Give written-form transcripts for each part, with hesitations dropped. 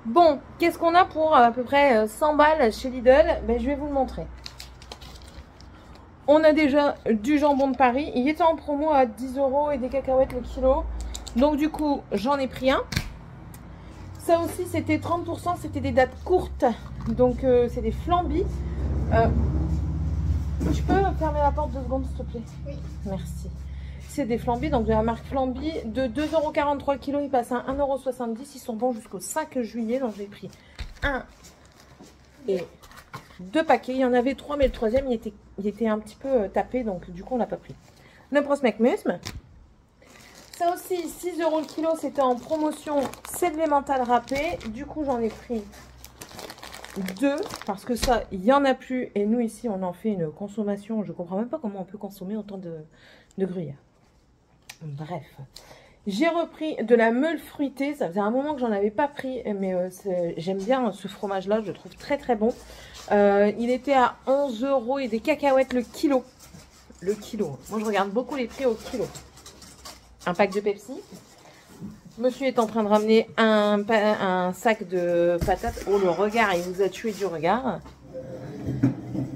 Bon, qu'est-ce qu'on a pour à peu près 100 balles chez Lidl? Ben, je vais vous le montrer. On a déjà du jambon de Paris. Il était en promo à 10 € et des cacahuètes le kilo. Donc du coup, j'en ai pris un. Ça aussi, c'était 30%. C'était des dates courtes. Donc c'est des flambis. Tu peux fermer la porte 2 secondes, s'il te plaît? Oui. Merci. C'est des flambis, donc de la marque Flamby. De 2,43 € kg, ils passent à 1,70 €. Ils sont bons jusqu'au 5 juillet. Donc j'ai pris un et 2 paquets. Il y en avait 3, mais le troisième, il était un petit peu tapé. Donc du coup, on l'a pas pris. Le prosmecmusme. Ça aussi, 6 € le kilo. C'était en promotion. C'est de l'emmental râpé. Du coup, j'en ai pris 2 parce que ça, il y en a plus. Et nous, ici, on en fait une consommation. Je comprends même pas comment on peut consommer autant de gruyère. Bref, j'ai repris de la meule fruitée. Ça faisait un moment que j'en avais pas pris, mais j'aime bien ce fromage-là. Je le trouve très très bon. Il était à 11 € et des cacahuètes le kilo. Le kilo. Moi, je regarde beaucoup les prix au kilo. Un pack de Pepsi. Monsieur est en train de ramener un sac de patates. Oh, le regard, il vous a tué du regard.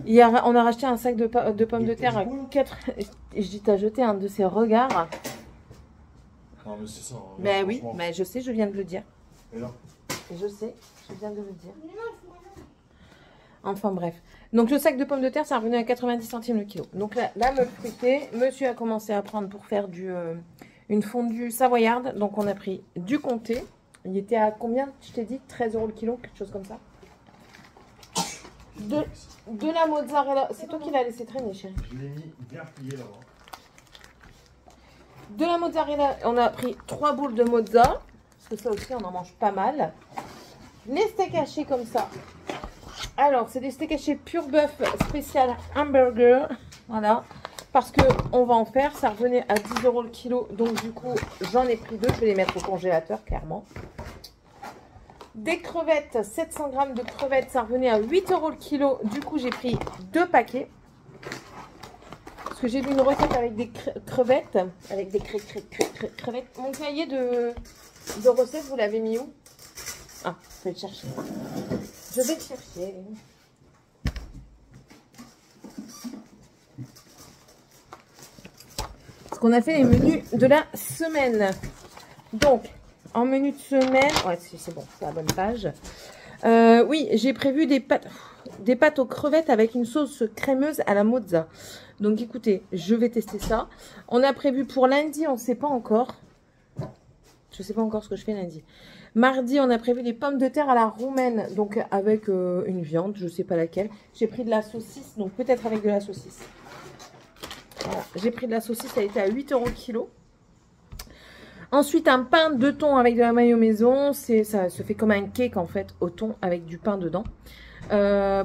On a racheté un sac de pommes de terre à 4. Je dis, t'as jeté un de ces regards. Non, mais c'est ça. Ben oui, mais je sais, je viens de le dire. Et là Je sais, je viens de le dire. Enfin bref. Donc le sac de pommes de terre, ça revenait à 90 centimes le kilo. Donc là, la meule fruitée, monsieur a commencé à prendre pour faire une fondue savoyarde. Donc on a pris du comté. Il était à combien? Je t'ai dit 13 € le kilo, quelque chose comme ça. De la mozzarella. C'est toi qui l'as laissé traîner, chérie. Je l'ai mis bien plié là-bas. De la mozzarella, on a pris 3 boules de mozza. Parce que ça aussi, on en mange pas mal. Les steaks hachés comme ça. Alors, c'est des steaks hachés pur bœuf spécial hamburger. Voilà. Parce qu'on va en faire. Ça revenait à 10 € le kilo. Donc, du coup, j'en ai pris 2. Je vais les mettre au congélateur, clairement. Des crevettes, 700 g de crevettes. Ça revenait à 8 € le kilo. Du coup, j'ai pris 2 paquets. Parce que j'ai vu une recette avec des crevettes. Avec des crevettes. Mon cahier de recettes, vous l'avez mis où? Ah, je vais le chercher. Je vais le chercher. Parce qu'on a fait les menus de la semaine. Donc, en menu de semaine... Ouais, c'est bon, c'est la bonne page. Oui, j'ai prévu des pâtes aux crevettes avec une sauce crémeuse à la mozza. Donc écoutez, je vais tester ça. On a prévu pour lundi, on ne sait pas encore. Je ne sais pas encore ce que je fais lundi. Mardi, on a prévu des pommes de terre à la roumaine. Donc avec une viande, je ne sais pas laquelle. J'ai pris de la saucisse, donc peut-être avec de la saucisse. Voilà. J'ai pris de la saucisse, ça a été à 8 € le kilo. Ensuite, un pain de thon avec de la mayo maison. Ça se fait comme un cake en fait au thon avec du pain dedans.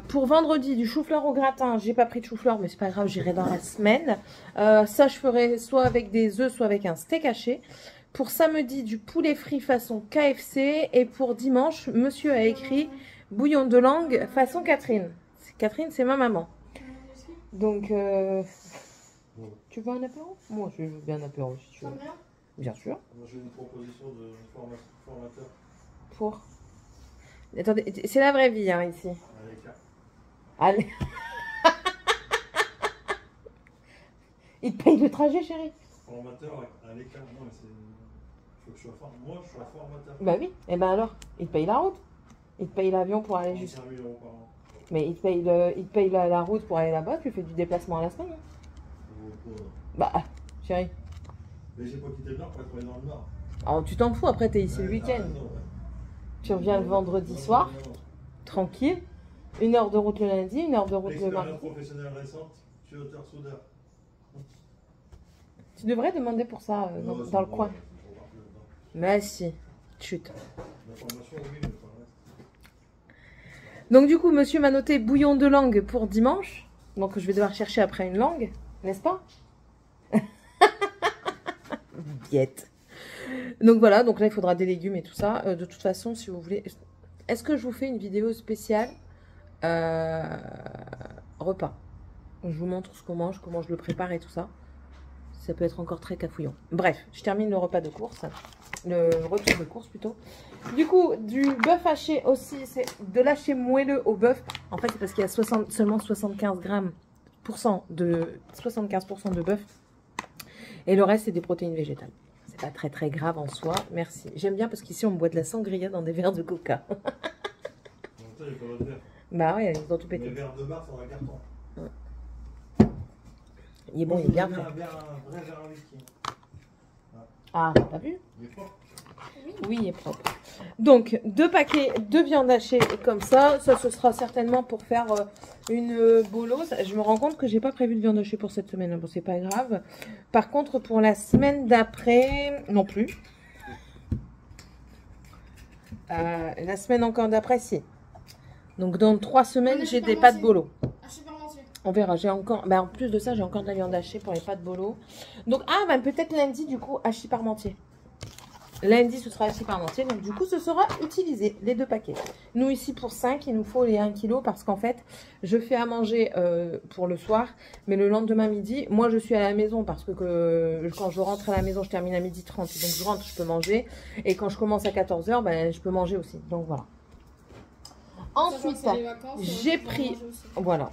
Pour vendredi, du chou-fleur au gratin. J'ai pas pris de chou-fleur, mais c'est pas grave, j'irai dans la semaine. Ça, je ferai soit avec des œufs, soit avec un steak haché. Pour samedi, du poulet frit façon KFC. Et pour dimanche, monsieur a écrit bouillon de langue façon Catherine. Catherine, c'est ma maman. Donc, tu veux un apéro? Moi, je veux bien un apéro si tu veux. Bien sûr. Moi, j'ai une proposition de formateur. Pour? Attendez, c'est la vraie vie, hein, ici. Allez. Il te paye le trajet, chérie? Formateur à l'écart. Non, mais c'est... Faut que je sois formateur. Moi, je suis formateur. Bah oui. Et ben alors, il te paye la route. Il te paye l'avion pour aller juste... 5 000 € par an. Mais il te paye la route pour aller là-bas. Tu fais du déplacement à la semaine. Hein. Bah, chérie. Mais j'ai pas quitté le Nord pour être dans le Nord. Alors, tu t'en fous. Après, t'es ici le week-end. Tu reviens le vendredi soir. Tranquille. 1 heure de route le lundi, 1 heure de route le mardi. Expérience professionnelle récente, je suis auteur-soudeur. Tu devrais demander pour ça dans le coin. Mais si, chut. Donc du coup, monsieur m'a noté bouillon de langue pour dimanche. Donc je vais devoir chercher après une langue, n'est-ce pas? Biette. Donc voilà, donc là il faudra des légumes et tout ça. De toute façon, si vous voulez... Est-ce que je vous fais une vidéo spéciale repas? Je vous montre ce qu'on mange, comment je le prépare et tout ça. Ça peut être encore très cafouillon. Bref, je termine le repas de course. Le retour de course plutôt. Du coup, du bœuf haché aussi, c'est de l'haché moelleux au bœuf. En fait, c'est parce qu'il y a seulement 75 grammes de 75% de bœuf. Et le reste, c'est des protéines végétales. C'est pas très très grave en soi. Merci. J'aime bien parce qu'ici, on boit de la sangria dans des verres de coca. Bah ouais, ils ont tout pété. Les verres de Mars en un carton. Ouais. Il est bon, il est bien fait. Un vrai verre à whisky. Ah, t'as vu? Il est propre. Oui, il est propre. Donc, 2 paquets de viande hachée comme ça. Ça, ce sera certainement pour faire une bolose. Je me rends compte que j'ai pas prévu de viande hachée pour cette semaine. Bon, c'est pas grave. Par contre, pour la semaine d'après, non plus. La semaine encore d'après, si. Donc, dans 3 semaines, j'ai des pâtes bolo. On verra. J'ai encore, en plus de ça, j'ai encore de la viande hachée pour les pâtes bolo. Donc, peut-être lundi, du coup, hachis parmentier. Lundi, ce sera hachis parmentier. Donc, du coup, ce sera utilisé, les 2 paquets. Nous, ici, pour 5, il nous faut les 1 kg parce qu'en fait, je fais à manger pour le soir. Mais le lendemain midi, moi, je suis à la maison parce que quand je rentre à la maison, je termine à 12h30. Donc, je rentre, je peux manger. Et quand je commence à 14h, je peux manger aussi. Donc, voilà. Ensuite, j'ai pris... Voilà.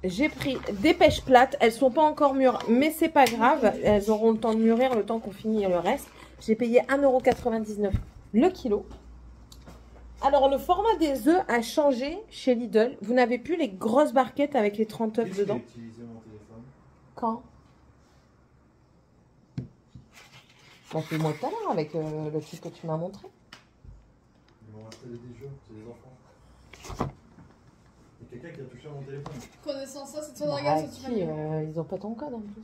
J'ai pris des pêches plates. Elles sont pas encore mûres, mais c'est pas grave. Elles auront le temps de mûrir le temps qu'on finit le reste. J'ai payé 1,99 € le kilo. Alors, le format des œufs a changé chez Lidl. Vous n'avez plus les grosses barquettes avec les 30 œufs dedans. Quand? Bah, c'est moi tout à l'heure avec le truc que tu m'as montré. Ils m'ont installé des jeux, c'est des enfants. Il y a quelqu'un qui a touché à mon téléphone. Connaissant ça, c'est toi de regarder sur ils n'ont pas ton code en plus.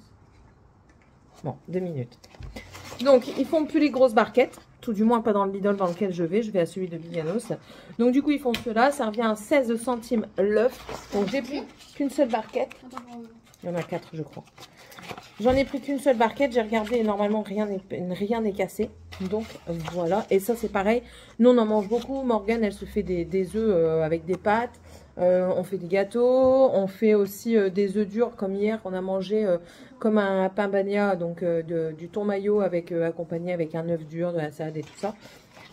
Bon, 2 minutes. Donc, ils font plus les grosses barquettes. Tout du moins pas dans le Lidl dans lequel je vais à celui de Biganos. Donc du coup, ils font cela. Ça revient à 16 centimes l'œuf. Donc j'ai pris qu'une seule barquette. Il y en a 4, je crois. J'en ai pris qu'une seule barquette. J'ai regardé et normalement, rien n'est cassé. Donc voilà. Et ça, c'est pareil. Nous, on en mange beaucoup. Morgane, elle se fait des œufs avec des pâtes. On fait des gâteaux, on fait aussi des œufs durs comme hier, on a mangé comme un pain bagna, donc du thon mayo avec, accompagné avec un œuf dur, de la salade et tout ça.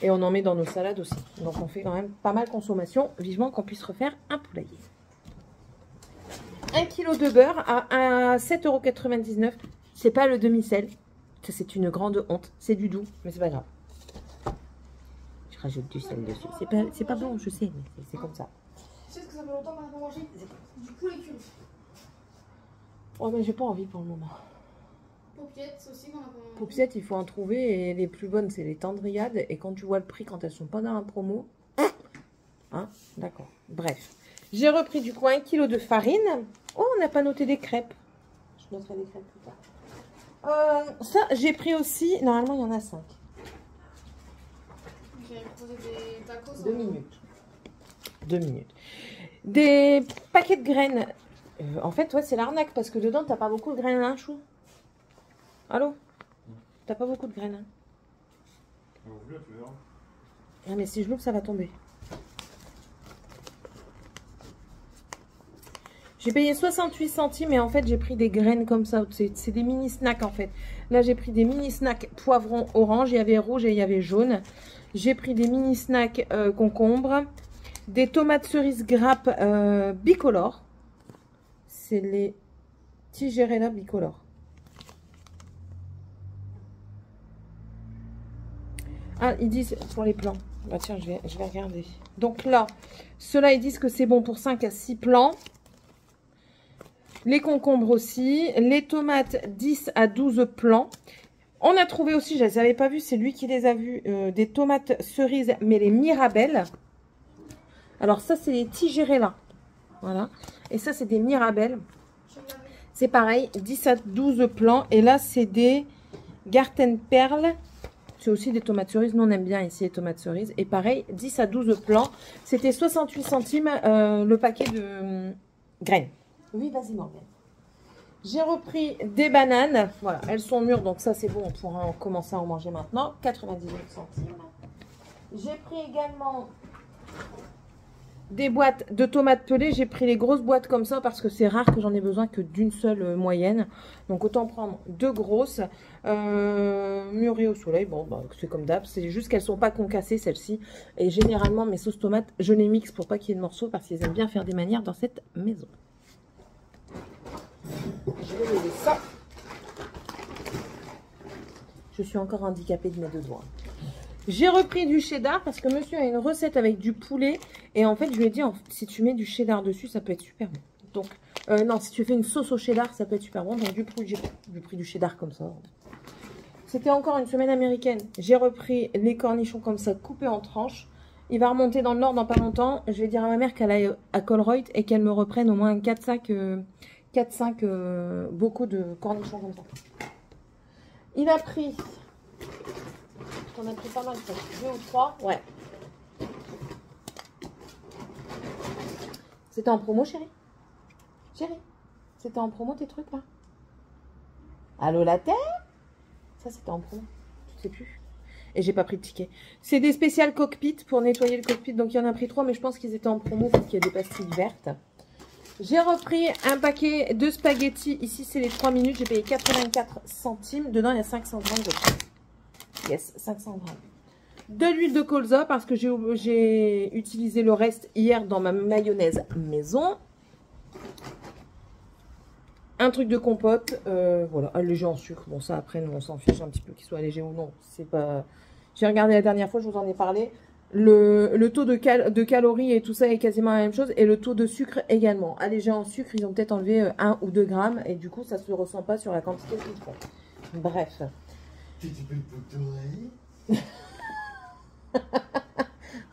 Et on en met dans nos salades aussi. Donc on fait quand même pas mal de consommation, vivement qu'on puisse refaire un poulailler. 1 kg de beurre à 7,99 €. C'est pas le demi-sel, c'est une grande honte, c'est du doux, mais c'est pas grave. Je rajoute du sel dessus, c'est pas bon, je sais, mais c'est comme ça. Tu sais ce que ça fait longtemps qu'on n'a pas mangé du poulet curry. Oh, mais j'ai pas envie pour le moment. Paupiètes aussi qu'on a pas mangé. Paupiètes, il faut en trouver. Et les plus bonnes, c'est les tendriades. Et quand tu vois le prix, quand elles sont pas dans la promo. Hein, d'accord. Bref. J'ai repris du coup 1 kg de farine. Oh, on n'a pas noté des crêpes. Je noterai des crêpes plus tard. Ça, j'ai pris aussi. Normalement, il y en a 5. J'avais proposé des tacos. 2 minutes. 2 minutes. Des paquets de graines. En fait, ouais, c'est l'arnaque parce que dedans, t'as pas beaucoup de graines, hein, chou? Allô? T'as pas beaucoup de graines, hein? Ah, mais si je l'ouvre, ça va tomber. J'ai payé 68 centimes et en fait, j'ai pris des graines comme ça. C'est des mini snacks en fait. Là, j'ai pris des mini snacks poivron orange. Il y avait rouge et il y avait jaune. J'ai pris des mini snacks concombre. Des tomates cerises grappes bicolores. C'est les Tigerella bicolores. Ah, ils disent pour les plants. Bah tiens, je vais regarder. Donc là, ceux-là, ils disent que c'est bon pour 5 à 6 plants. Les concombres aussi. Les tomates, 10 à 12 plants. On a trouvé aussi, je ne les avais pas vus, c'est lui qui les a vus, des tomates cerises, mais les Mirabelles. Alors ça, c'est les Tigerella. Voilà. Et ça, c'est des Mirabelles. C'est pareil, 10 à 12 plants. Et là, c'est des Gartenperle. C'est aussi des tomates cerises. Nous, on aime bien ici les tomates cerises. Et pareil, 10 à 12 plants. C'était 68 centimes le paquet de graines. Oui, vas-y, Morgane. J'ai repris des bananes. Voilà, elles sont mûres. Donc ça, c'est bon. On pourra commencer à en manger maintenant. 99 centimes. J'ai pris également des boîtes de tomates pelées. J'ai pris les grosses boîtes comme ça parce que c'est rare que j'en ai besoin que d'une seule moyenne. Donc autant prendre 2 grosses. Mûrées au soleil, bon bah, c'est comme d'hab. C'est juste qu'elles sont pas concassées celles-ci. Et généralement mes sauces tomates, je les mixe pour pas qu'il y ait de morceaux parce qu'ils aiment bien faire des manières dans cette maison. Je vais lever ça. Je suis encore handicapée de mes 2 doigts. J'ai repris du cheddar parce que monsieur a une recette avec du poulet. Et en fait, je lui ai dit, si tu mets du cheddar dessus, ça peut être super bon. Donc, non, si tu fais une sauce au cheddar, ça peut être super bon. Donc, du coup, j'ai pris du cheddar comme ça. C'était encore une semaine américaine. J'ai repris les cornichons comme ça, coupés en tranches. Il va remonter dans le nord dans pas longtemps. Je vais dire à ma mère qu'elle aille à Colruyt et qu'elle me reprenne au moins 4-5 bocaux de cornichons comme ça. Il a pris... On a pris pas mal, ça. 2 ou 3, ouais. C'était en promo, chérie? Chérie, c'était en promo tes trucs là? Allô la terre? Ça c'était en promo, je sais plus. Et j'ai pas pris de ticket. C'est des spéciales cockpit pour nettoyer le cockpit. Donc il y en a pris 3, mais je pense qu'ils étaient en promo parce qu'il y a des pastilles vertes. J'ai repris un paquet de spaghettis. Ici c'est les 3 minutes. J'ai payé 84 centimes. Dedans il y a 500 grammes de pain. Yes, 500 grammes. De l'huile de colza parce que j'ai utilisé le reste hier dans ma mayonnaise maison. Un truc de compote, voilà, allégé en sucre. Bon, ça après, nous on s'en fiche un petit peu qu'il soit allégé ou non. C'est pas. J'ai regardé la dernière fois, je vous en ai parlé. Le taux de calories et tout ça est quasiment la même chose. Et le taux de sucre également. Allégé en sucre, ils ont peut-être enlevé 1 ou 2 grammes. Et du coup, ça se ressent pas sur la quantité qu'ils font. Bref.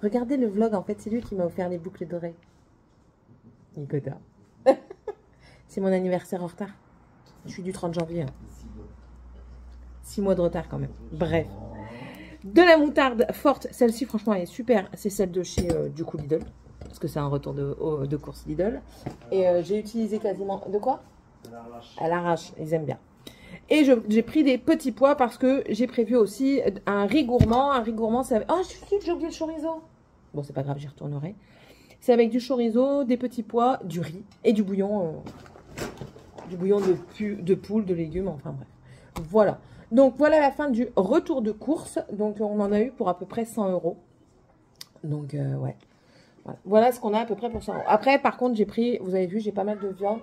Regardez le vlog, en fait, c'est lui qui m'a offert les boucles d'oreilles. Nicolas. C'est mon anniversaire en retard. Je suis du 30 janvier. 6 mois de retard quand même. Bref. De la moutarde forte. Celle-ci, franchement, elle est super. C'est celle de chez du coup Lidl. Parce que c'est un retour de course Lidl. Et j'ai utilisé quasiment... De quoi? À l'arrache. Ils aiment bien. Et j'ai pris des petits pois parce que j'ai prévu aussi un riz gourmand. Un riz gourmand, c'est avec... Oh, j'ai oublié le chorizo. Bon, c'est pas grave, j'y retournerai. C'est avec du chorizo, des petits pois, du riz et du bouillon de poule, de légumes, enfin bref. Voilà. Donc, voilà la fin du retour de course. Donc, on en a eu pour à peu près 100 €. Donc, ouais. Voilà ce qu'on a à peu près pour 100 €. Après, par contre, j'ai pris, vous avez vu, j'ai pas mal de viande.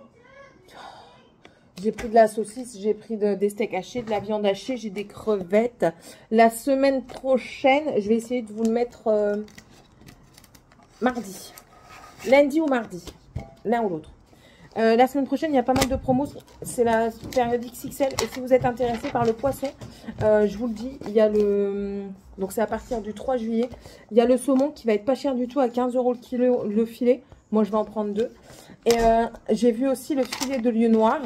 J'ai pris de la saucisse, j'ai pris des steaks hachés, de la viande hachée, j'ai des crevettes. La semaine prochaine, je vais essayer de vous le mettre mardi. Lundi ou mardi. L'un ou l'autre. La semaine prochaine, il y a pas mal de promos. C'est la période XXL. Et si vous êtes intéressé par le poisson, je vous le dis, il y a le... Donc, c'est à partir du 3 juillet. Il y a le saumon qui va être pas cher du tout, à 15 € le kilo, le filet. Moi, je vais en prendre 2. Et j'ai vu aussi le filet de lieu noir,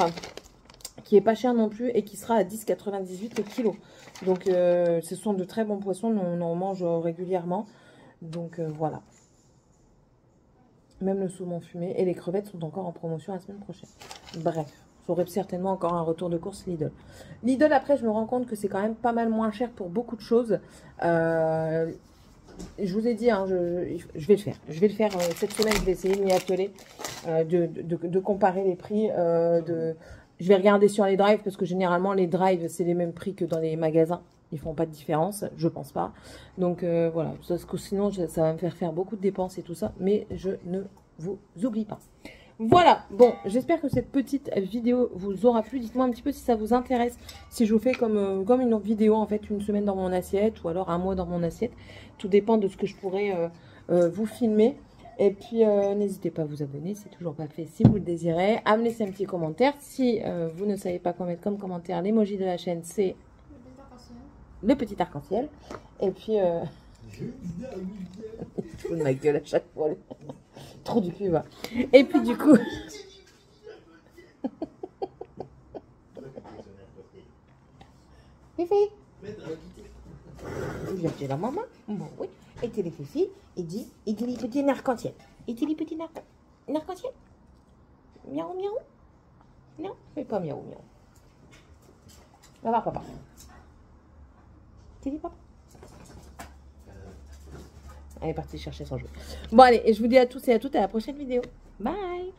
qui est pas cher non plus et qui sera à 10,98 le kilo. Donc, ce sont de très bons poissons. On en mange régulièrement. Donc, voilà. Même le saumon fumé et les crevettes sont encore en promotion la semaine prochaine. Bref, j'aurai certainement encore un retour de course Lidl. Lidl, après, je me rends compte que c'est quand même pas mal moins cher pour beaucoup de choses. Je vous ai dit, hein, je vais le faire. Je vais le faire cette semaine, je vais essayer de m'y atteler, de comparer les prix. Je vais regarder sur les drives parce que généralement, les drives, c'est les mêmes prix que dans les magasins. Ils font pas de différence, je pense pas. Donc voilà, parce que sinon ça va me faire beaucoup de dépenses et tout ça, mais je ne vous oublie pas. Voilà, bon, j'espère que cette petite vidéo vous aura plu. Dites-moi un petit peu si ça vous intéresse, si je vous fais comme une vidéo, en fait, une semaine dans mon assiette ou alors un mois dans mon assiette. Tout dépend de ce que je pourrais vous filmer. Et puis, n'hésitez pas à vous abonner, c'est toujours pas fait si vous le désirez. À me laisser un petit commentaire. Si vous ne savez pas quoi mettre comme commentaire, l'emoji de la chaîne, c'est le petit arc-en-ciel. Et puis, il se fout de ma gueule à chaque fois. Trop du cul, va. Et puis, du coup... Fifi. J'ai la maman. Bon, oui. Et t'es les Fifi. Il dit les petits arc-en-ciel. Et t'es les petits arc-en-ciel. Miaou, miaou. Non, fais pas miaou, miaou. Va voir papa. T'es dit papa. Elle est partie chercher son jeu. Bon, allez, et je vous dis à tous et à toutes à la prochaine vidéo. Bye!